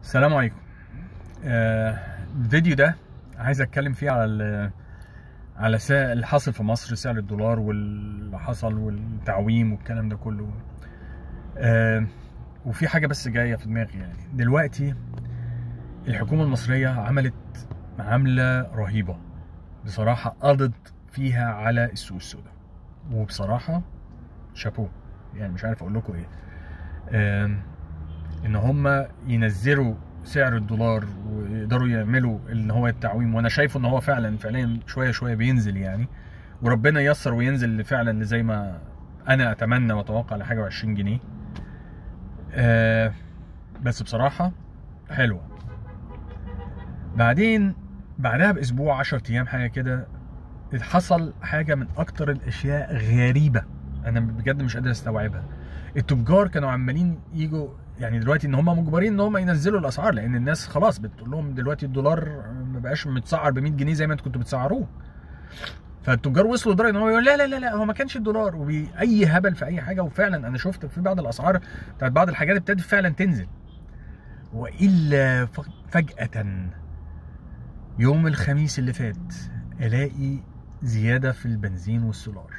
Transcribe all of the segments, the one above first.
السلام عليكم. الفيديو ده عايز اتكلم فيه على اللي حصل في مصر، سعر الدولار واللي حصل والتعويم والكلام ده كله. وفي حاجة بس جاية في دماغي، يعني دلوقتي الحكومة المصرية عملت عملة رهيبة بصراحة، قضت فيها على السوق السوداء، وبصراحة شابوه، يعني مش عارف اقول لكم ايه. ان هم ينزلوا سعر الدولار ويقدروا يعملوا ان هو التعويم، وانا شايفه ان هو فعلا شويه شويه بينزل يعني، وربنا ييسر وينزل فعلا زي ما انا اتمنى واتوقع لحاجه و20 جنيه. بس بصراحه حلوه. بعدين بعدها باسبوع 10 ايام حاجه كده، حصل حاجه من اكتر الاشياء غريبه انا بجد مش قادر استوعبها. التجار كانوا عمالين يجوا، يعني دلوقتي ان هم مجبرين ان هم ينزلوا الاسعار، لان الناس خلاص بتقول لهم دلوقتي الدولار ما بقاش متسعر ب 100 جنيه زي ما انتوا كنتوا بتسعروه. فالتجار وصلوا لدرجه ان هو يقول لا هو ما كانش الدولار، واي هبل في اي حاجه. وفعلا انا شفت في بعض الاسعار بتاعت بعض الحاجات ابتدت فعلا تنزل. والا فجاه يوم الخميس اللي فات الاقي زياده في البنزين والسولار.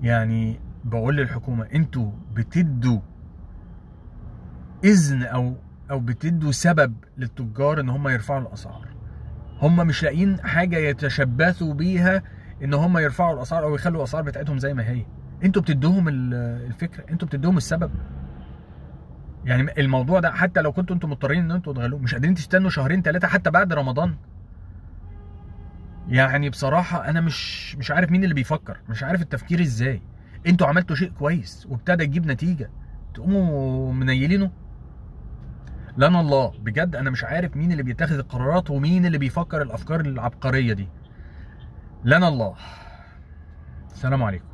يعني بقول للحكومه انتوا بتدوا اذن او بتدوا سبب للتجار ان هم يرفعوا الاسعار. هم مش لاقيين حاجه يتشبثوا بيها ان هم يرفعوا الاسعار او يخلوا الاسعار بتاعتهم زي ما هي. انتوا بتدوهم الفكره، انتوا بتدوهم السبب. يعني الموضوع ده حتى لو كنتوا انتوا مضطرين ان انتوا تغلوه، مش قادرين تستنوا شهرين ثلاثه حتى بعد رمضان. يعني بصراحه انا مش عارف مين اللي بيفكر، مش عارف التفكير ازاي. انتوا عملتوا شيء كويس وابتدى يجيب نتيجه، تقوموا منيلينه. لنا الله، بجد انا مش عارف مين اللي بيتخذ القرارات ومين اللي بيفكر الافكار العبقريه دي. لنا الله. السلام عليكم.